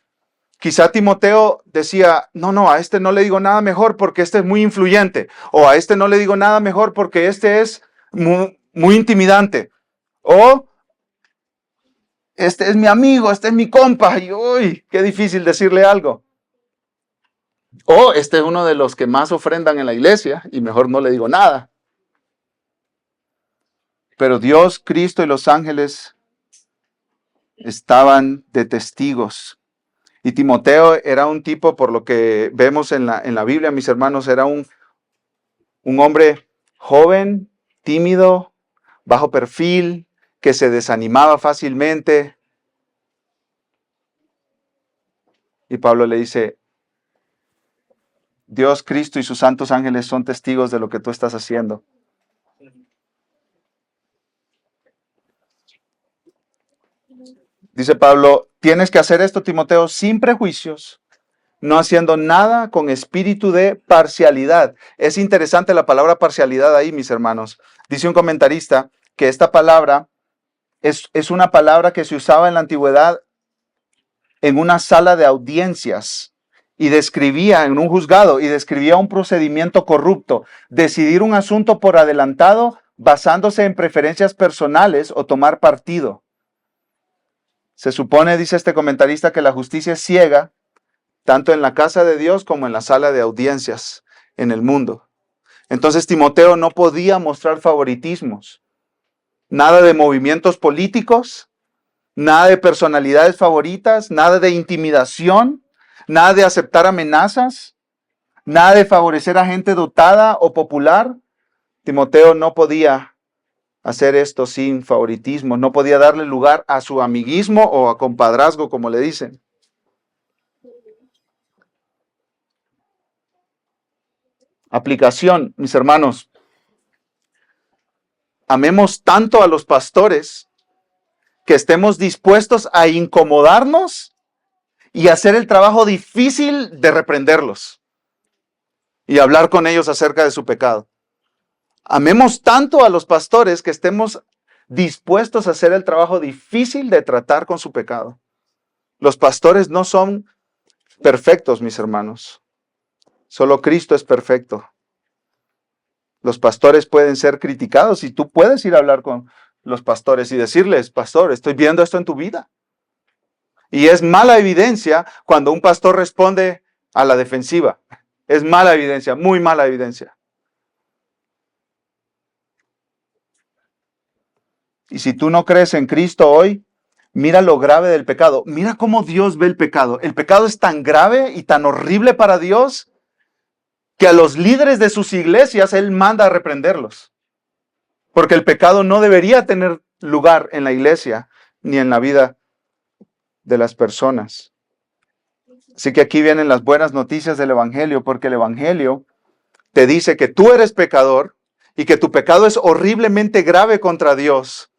Quizá Timoteo decía, no, a este no le digo nada mejor porque este es muy influyente. O a este no le digo nada mejor porque este es muy intimidante. O este es mi amigo, este es mi compa. Y uy, qué difícil decirle algo. O este es uno de los que más ofrendan en la iglesia y mejor no le digo nada. Pero Dios, Cristo y los ángeles estaban de testigos. Y Timoteo era un tipo, por lo que vemos en la Biblia, mis hermanos, era un hombre joven, tímido, bajo perfil, que se desanimaba fácilmente. Y Pablo le dice, Dios, Cristo y sus santos ángeles son testigos de lo que tú estás haciendo. Dice Pablo, tienes que hacer esto, Timoteo, sin prejuicios, no haciendo nada con espíritu de parcialidad. Es interesante la palabra parcialidad ahí, mis hermanos. Dice un comentarista que esta palabra es una palabra que se usaba en la antigüedad en una sala de audiencias y describía en un juzgado y describía un procedimiento corrupto, decidir un asunto por adelantado basándose en preferencias personales o tomar partido. Se supone, dice este comentarista, que la justicia es ciega, tanto en la casa de Dios como en la sala de audiencias en el mundo. Entonces Timoteo no podía mostrar favoritismos, nada de movimientos políticos, nada de personalidades favoritas, nada de intimidación, nada de aceptar amenazas, nada de favorecer a gente dotada o popular. Timoteo no podía hacer esto sin favoritismo, no podía darle lugar a su amiguismo o a compadrazgo, como le dicen. Aplicación, mis hermanos. Amemos tanto a los pastores que estemos dispuestos a incomodarnos y hacer el trabajo difícil de reprenderlos y hablar con ellos acerca de su pecado. Amemos tanto a los pastores que estemos dispuestos a hacer el trabajo difícil de tratar con su pecado. Los pastores no son perfectos, mis hermanos. Solo Cristo es perfecto. Los pastores pueden ser criticados y tú puedes ir a hablar con los pastores y decirles, pastor, estoy viendo esto en tu vida. Y es mala evidencia cuando un pastor responde a la defensiva. Es mala evidencia, muy mala evidencia. Y si tú no crees en Cristo hoy, mira lo grave del pecado. Mira cómo Dios ve el pecado. El pecado es tan grave y tan horrible para Dios que a los líderes de sus iglesias Él manda a reprenderlos. Porque el pecado no debería tener lugar en la iglesia ni en la vida de las personas. Así que aquí vienen las buenas noticias del Evangelio, porque el Evangelio te dice que tú eres pecador y que tu pecado es horriblemente grave contra Dios,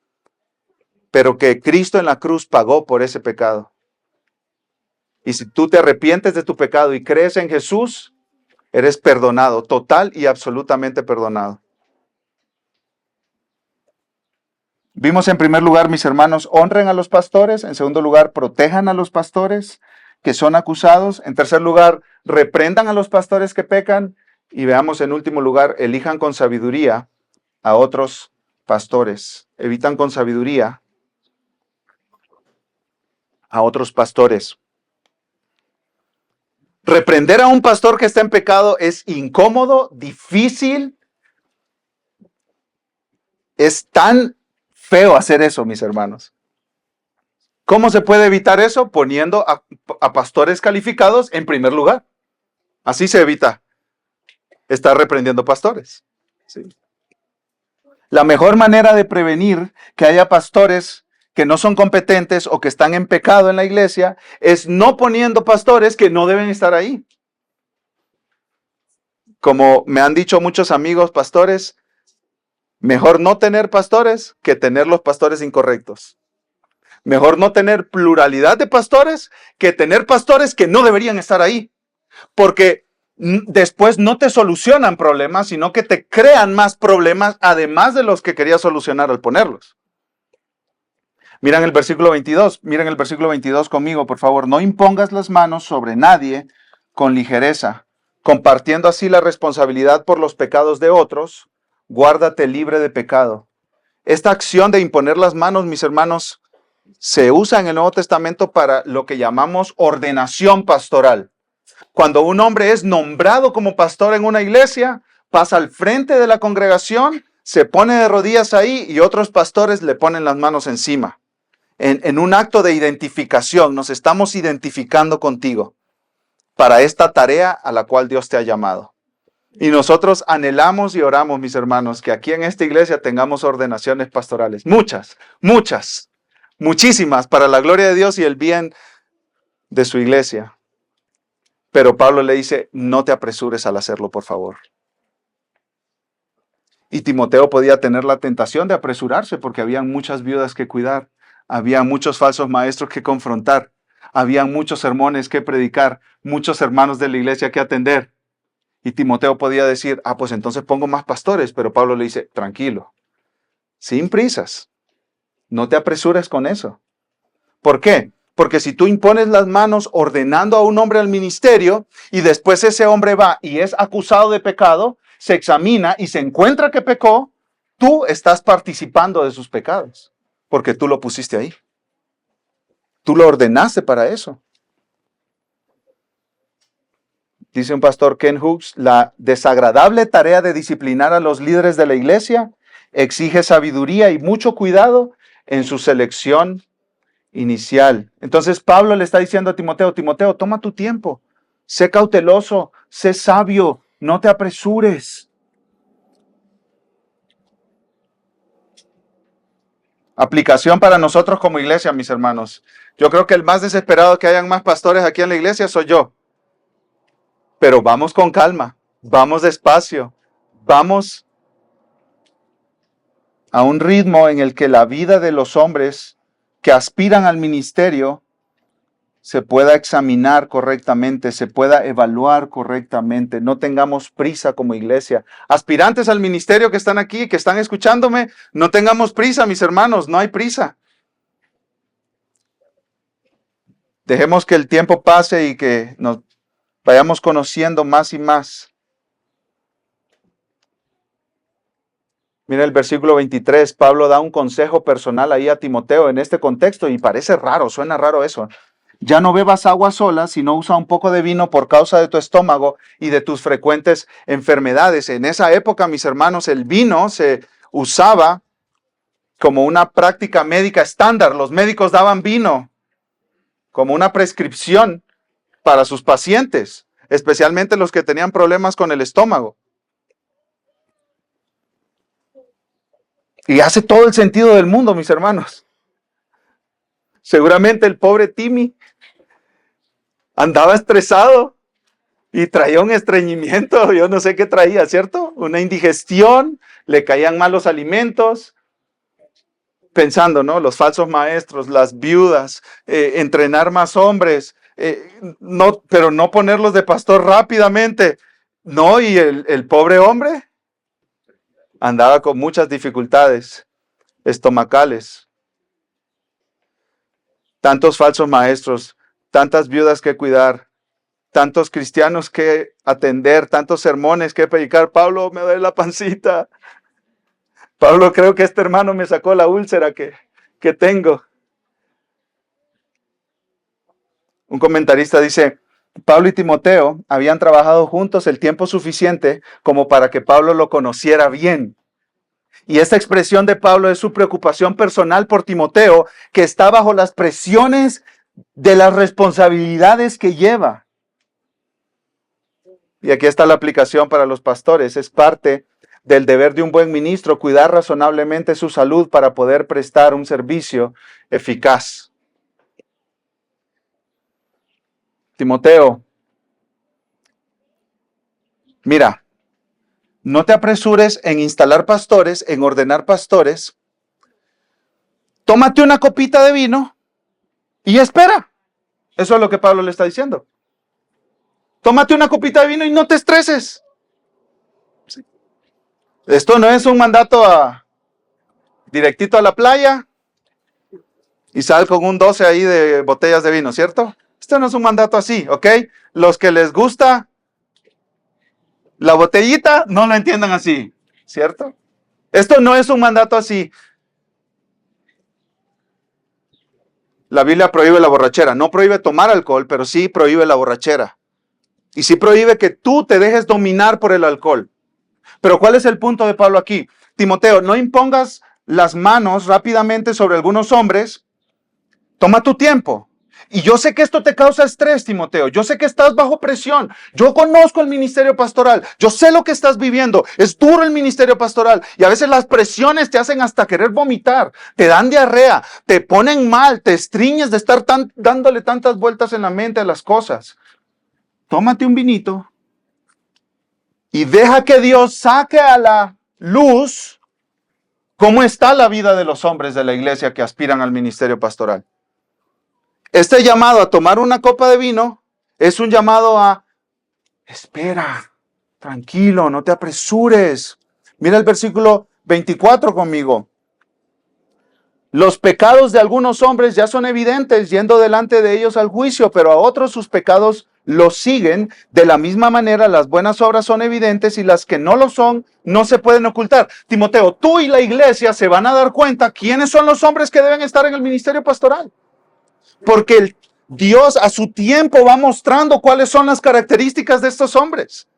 pero que Cristo en la cruz pagó por ese pecado. Y si tú te arrepientes de tu pecado y crees en Jesús, eres perdonado, total y absolutamente perdonado. Vimos en primer lugar, mis hermanos, honren a los pastores. En segundo lugar, protejan a los pastores que son acusados. En tercer lugar, reprendan a los pastores que pecan. Y veamos en último lugar, elijan con sabiduría a otros pastores. Evitan con sabiduría a otros pastores. Reprender a un pastor que está en pecado es incómodo, difícil. Es tan feo hacer eso, mis hermanos. ¿Cómo se puede evitar eso? Poniendo a pastores calificados en primer lugar. Así se evita estar reprendiendo pastores. ¿Sí? La mejor manera de prevenir que haya pastores que no son competentes o que están en pecado en la iglesia es no poniendo pastores que no deben estar ahí. Como me han dicho muchos amigos pastores, mejor no tener pastores que tener los pastores incorrectos. Mejor no tener pluralidad de pastores que tener pastores que no deberían estar ahí. Porque después no te solucionan problemas, sino que te crean más problemas, además de los que querías solucionar al ponerlos. Miren el versículo 22 conmigo, por favor. No impongas las manos sobre nadie con ligereza, compartiendo así la responsabilidad por los pecados de otros. Guárdate libre de pecado. Esta acción de imponer las manos, mis hermanos, se usa en el Nuevo Testamento para lo que llamamos ordenación pastoral. Cuando un hombre es nombrado como pastor en una iglesia, pasa al frente de la congregación, se pone de rodillas ahí y otros pastores le ponen las manos encima. En un acto de identificación, nos estamos identificando contigo para esta tarea a la cual Dios te ha llamado. Y nosotros anhelamos y oramos, mis hermanos, que aquí en esta iglesia tengamos ordenaciones pastorales. Muchísimas, para la gloria de Dios y el bien de su iglesia. Pero Pablo le dice, no te apresures al hacerlo, por favor. Y Timoteo podía tener la tentación de apresurarse porque había muchas viudas que cuidar, había muchos falsos maestros que confrontar, había muchos sermones que predicar, muchos hermanos de la iglesia que atender. Y Timoteo podía decir, pues entonces pongo más pastores, pero Pablo le dice, tranquilo, sin prisas, no te apresures con eso. ¿Por qué? Porque si tú impones las manos ordenando a un hombre al ministerio y después ese hombre va y es acusado de pecado, se examina y se encuentra que pecó, tú estás participando de sus pecados, porque tú lo pusiste ahí. Tú lo ordenaste para eso. Dice un pastor Ken Hughes, la desagradable tarea de disciplinar a los líderes de la iglesia exige sabiduría y mucho cuidado en su selección inicial. Entonces Pablo le está diciendo a Timoteo, Timoteo, toma tu tiempo, sé cauteloso, sé sabio, no te apresures. Aplicación para nosotros como iglesia, mis hermanos. Yo creo que el más desesperado que hayan más pastores aquí en la iglesia soy yo. Pero vamos con calma, vamos despacio, vamos a un ritmo en el que la vida de los hombres que aspiran al ministerio se pueda examinar correctamente, se pueda evaluar correctamente. No tengamos prisa como iglesia. Aspirantes al ministerio que están aquí, que están escuchándome, no tengamos prisa, mis hermanos, no hay prisa. Dejemos que el tiempo pase y que nos vayamos conociendo más y más. Mira el versículo 23, Pablo da un consejo personal ahí a Timoteo en este contexto y parece raro, suena raro eso. Ya no bebas agua sola, sino usa un poco de vino por causa de tu estómago y de tus frecuentes enfermedades. En esa época, mis hermanos, el vino se usaba como una práctica médica estándar. Los médicos daban vino como una prescripción para sus pacientes, especialmente los que tenían problemas con el estómago. Y hace todo el sentido del mundo, mis hermanos. Seguramente el pobre Timmy andaba estresado y traía un estreñimiento, yo no sé qué traía, ¿cierto? Una indigestión, le caían mal los alimentos, pensando, ¿no? Los falsos maestros, las viudas, entrenar más hombres, pero no ponerlos de pastor rápidamente. No, y el pobre hombre andaba con muchas dificultades estomacales. Tantos falsos maestros, tantas viudas que cuidar, tantos cristianos que atender, tantos sermones que predicar. Pablo, me duele la pancita. Pablo, creo que este hermano me sacó la úlcera que tengo. Un comentarista dice, Pablo y Timoteo habían trabajado juntos el tiempo suficiente como para que Pablo lo conociera bien. Y esta expresión de Pablo es su preocupación personal por Timoteo, que está bajo las presiones de las responsabilidades que lleva. Y aquí está la aplicación para los pastores. Es parte del deber de un buen ministro cuidar razonablemente su salud para poder prestar un servicio eficaz. Timoteo, mira, no te apresures en instalar pastores, en ordenar pastores. Tómate una copita de vino y espera. Eso es lo que Pablo le está diciendo. Tómate una copita de vino y no te estreses. Sí. Esto no es un mandato directito a la playa y sal con un 12 ahí de botellas de vino, ¿cierto? Esto no es un mandato así, ¿ok? Los que les gusta la botellita no lo entiendan así, ¿cierto? Esto no es un mandato así. La Biblia prohíbe la borrachera. No prohíbe tomar alcohol, pero sí prohíbe la borrachera. Y sí prohíbe que tú te dejes dominar por el alcohol. Pero ¿cuál es el punto de Pablo aquí? Timoteo, no impongas las manos rápidamente sobre algunos hombres. Toma tu tiempo. Y yo sé que esto te causa estrés, Timoteo. Yo sé que estás bajo presión. Yo conozco el ministerio pastoral. Yo sé lo que estás viviendo. Es duro el ministerio pastoral. Y a veces las presiones te hacen hasta querer vomitar. Te dan diarrea. Te ponen mal. Te estriñes de estar dándole tantas vueltas en la mente a las cosas. Tómate un vinito y deja que Dios saque a la luz cómo está la vida de los hombres de la iglesia que aspiran al ministerio pastoral. Este llamado a tomar una copa de vino es un llamado a espera, tranquilo, no te apresures. Mira el versículo 24 conmigo. Los pecados de algunos hombres ya son evidentes, yendo delante de ellos al juicio, pero a otros sus pecados los siguen. De la misma manera, las buenas obras son evidentes y las que no lo son, no se pueden ocultar. Timoteo, tú y la iglesia se van a dar cuenta quiénes son los hombres que deben estar en el ministerio pastoral. Porque Dios a su tiempo va mostrando cuáles son las características de estos hombres.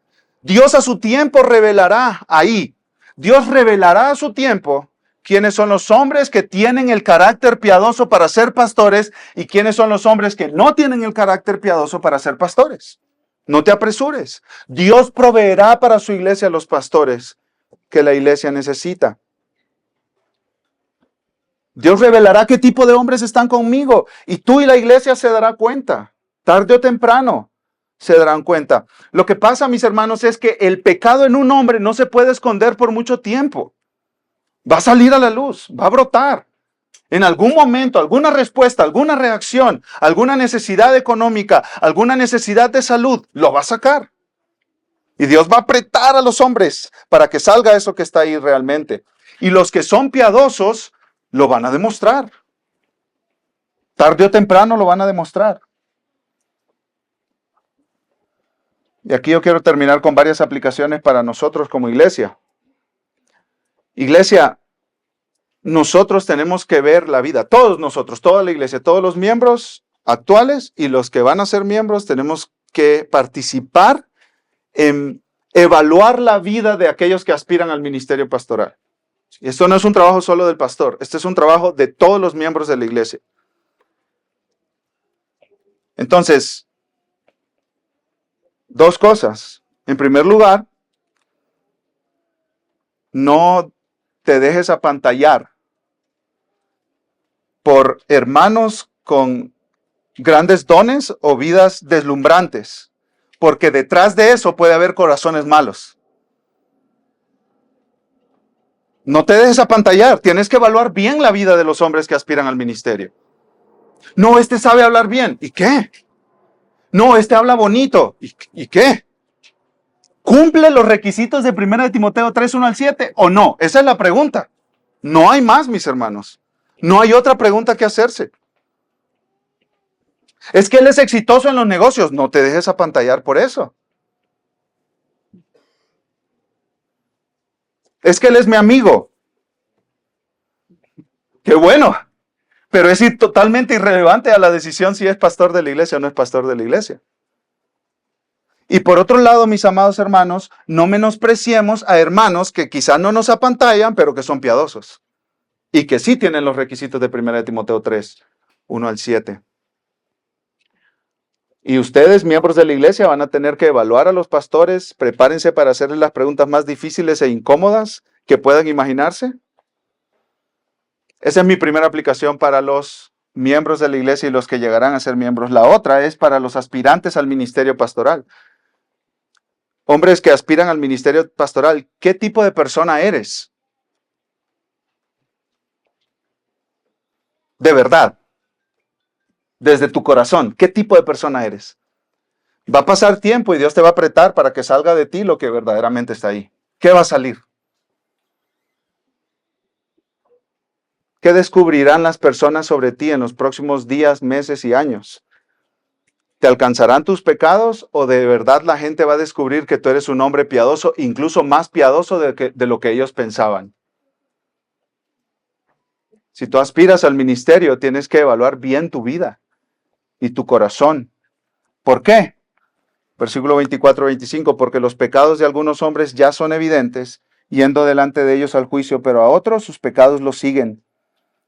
Dios a su tiempo revelará ahí. Dios revelará a su tiempo quiénes son los hombres que tienen el carácter piadoso para ser pastores y quiénes son los hombres que no tienen el carácter piadoso para ser pastores. No te apresures. Dios proveerá para su iglesia los pastores que la iglesia necesita. Dios revelará qué tipo de hombres están conmigo y tú y la iglesia se dará cuenta, tarde o temprano se darán cuenta. Lo que pasa, mis hermanos, es que el pecado en un hombre no se puede esconder por mucho tiempo. Va a salir a la luz, va a brotar. En algún momento, alguna respuesta, alguna reacción, alguna necesidad económica, alguna necesidad de salud, lo va a sacar. Y Dios va a apretar a los hombres para que salga eso que está ahí realmente. Y los que son piadosos lo van a demostrar. Tarde o temprano lo van a demostrar. Y aquí yo quiero terminar con varias aplicaciones para nosotros como iglesia. Iglesia, nosotros tenemos que ver la vida, todos nosotros, toda la iglesia, todos los miembros actuales y los que van a ser miembros, tenemos que participar en evaluar la vida de aquellos que aspiran al ministerio pastoral. Y esto no es un trabajo solo del pastor, este es un trabajo de todos los miembros de la iglesia. Entonces, dos cosas. En primer lugar, no te dejes apantallar por hermanos con grandes dones o vidas deslumbrantes, porque detrás de eso puede haber corazones malos. No te dejes apantallar, tienes que evaluar bien la vida de los hombres que aspiran al ministerio. No, este sabe hablar bien, ¿y qué? No, este habla bonito, ¿y qué? ¿Cumple los requisitos de 1 Timoteo 3, 1 al 7 o no? Esa es la pregunta. No hay más, mis hermanos. No hay otra pregunta que hacerse. Es que él es exitoso en los negocios. No te dejes apantallar por eso. Es que él es mi amigo. Qué bueno. Pero es totalmente irrelevante a la decisión si es pastor de la iglesia o no es pastor de la iglesia. Y por otro lado, mis amados hermanos, no menospreciemos a hermanos que quizás no nos apantallan, pero que son piadosos. Y que sí tienen los requisitos de 1 Timoteo 3, 1 al 7. Y ustedes, miembros de la iglesia, van a tener que evaluar a los pastores. Prepárense para hacerles las preguntas más difíciles e incómodas que puedan imaginarse. Esa es mi primera aplicación para los miembros de la iglesia y los que llegarán a ser miembros. La otra es para los aspirantes al ministerio pastoral. Hombres que aspiran al ministerio pastoral, ¿qué tipo de persona eres? De verdad, desde tu corazón, ¿qué tipo de persona eres? Va a pasar tiempo y Dios te va a apretar para que salga de ti lo que verdaderamente está ahí. ¿Qué va a salir? ¿Qué descubrirán las personas sobre ti en los próximos días, meses y años? ¿Te alcanzarán tus pecados o de verdad la gente va a descubrir que tú eres un hombre piadoso, incluso más piadoso de lo que ellos pensaban? Si tú aspiras al ministerio, tienes que evaluar bien tu vida y tu corazón. ¿Por qué? Versículo 24-25, porque los pecados de algunos hombres ya son evidentes, yendo delante de ellos al juicio, pero a otros sus pecados los siguen.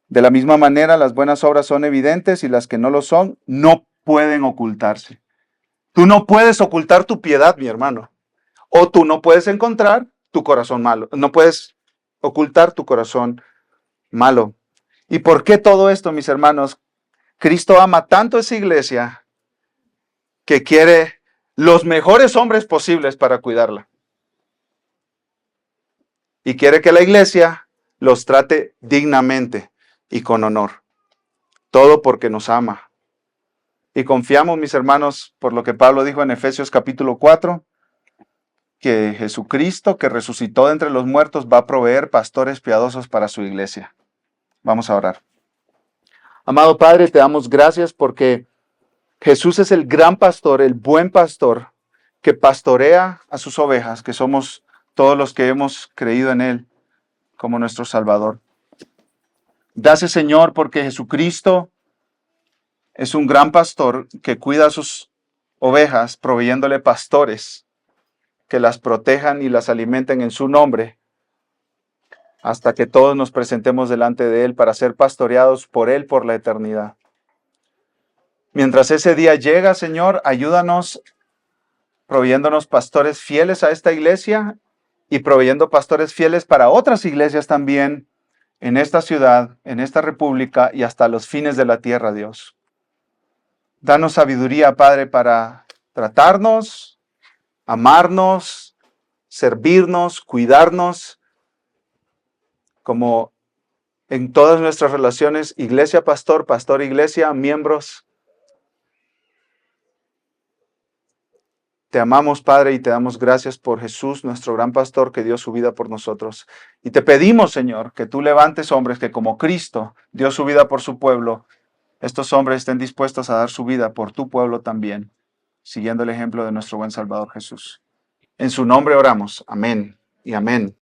De la misma manera, las buenas obras son evidentes y las que no lo son no pueden ocultarse. Tú no puedes ocultar tu piedad, mi hermano. O tú no puedes encontrar tu corazón malo. No puedes ocultar tu corazón malo. ¿Y por qué todo esto, mis hermanos? Cristo ama tanto a esa iglesia que quiere los mejores hombres posibles para cuidarla. Y quiere que la iglesia los trate dignamente y con honor. Todo porque nos ama. Y confiamos, mis hermanos, por lo que Pablo dijo en Efesios capítulo 4, que Jesucristo, que resucitó de entre los muertos, va a proveer pastores piadosos para su iglesia. Vamos a orar. Amado Padre, te damos gracias porque Jesús es el gran pastor, el buen pastor, que pastorea a sus ovejas, que somos todos los que hemos creído en Él como nuestro Salvador. Gracias, Señor, porque Jesucristo es un gran pastor que cuida a sus ovejas, proveyéndole pastores que las protejan y las alimenten en su nombre, hasta que todos nos presentemos delante de Él para ser pastoreados por Él por la eternidad. Mientras ese día llega, Señor, ayúdanos proveyéndonos pastores fieles a esta iglesia y proveyendo pastores fieles para otras iglesias también en esta ciudad, en esta república y hasta los fines de la tierra, Dios. Danos sabiduría, Padre, para tratarnos, amarnos, servirnos, cuidarnos, como en todas nuestras relaciones, iglesia, pastor, pastor, iglesia, miembros. Te amamos, Padre, y te damos gracias por Jesús, nuestro gran pastor, que dio su vida por nosotros. Y te pedimos, Señor, que tú levantes hombres que como Cristo dio su vida por su pueblo, estos hombres estén dispuestos a dar su vida por tu pueblo también, siguiendo el ejemplo de nuestro buen Salvador Jesús. En su nombre oramos. Amén y amén.